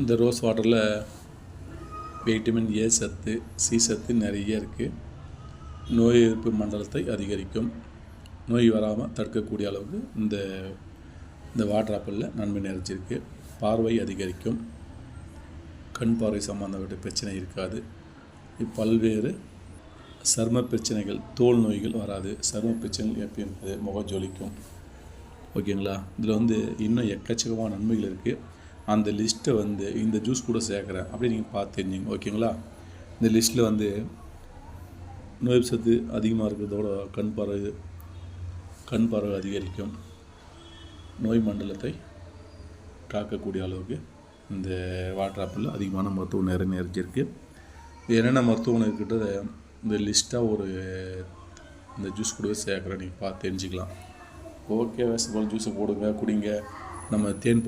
இந்த ரோஸ் வாட்டரில் vitamin A சத்து, சி சத்து நிறைய இருக்குது. நோய் எதிர்ப்பு மண்டலத்தை அதிகரிக்கும். நோய் வராமல் தடுக்கக்கூடிய அளவுக்கு இந்த வாட்டர் ஆப்பிளில் நன்மை நிறைஞ்சிருக்கு. பார்வை அதிகரிக்கும். கண் பார்வை சம்மந்தப்பட்ட பிரச்சனை இருக்காது. பல்வேறு சரும பிரச்சனைகள், தோல் நோய்கள் வராது. சரும பிரச்சனைகள் எப்பயும் இருக்குது, முகம் ஜொலிக்கும். ஓகேங்களா? இதில் இன்னும் எக்கச்சக்கமான நன்மைகள் இருக்குது. அந்த லிஸ்ட்டை இந்த ஜூஸ் கூட சேர்க்குறேன் அப்படி நீங்கள் பார்த்து தெரிஞ்சுங்க. ஓகேங்களா? இந்த லிஸ்ட்டில் நோய் சத்து அதிகமாக இருக்கிறதோட கண் பார்வை அதிகரிக்கும். நோய் மண்டலத்தை காக்கக்கூடிய அளவுக்கு இந்த வாட்டர் ஆப்பிளில் அதிகமான மருத்துவ நிறைஞ்சிருக்கு. என்னென்ன மருத்துவ குணம் இருக்கின்றத இந்த லிஸ்ட்டாக இந்த ஜூஸ் கூடவே சேர்க்குறேன், நீங்கள் பார்த்து தெரிஞ்சுக்கலாம். ஓகே, வேஸ்ட் பால் ஜூஸை போடுங்க, குடிங்க. நம்ம தேன்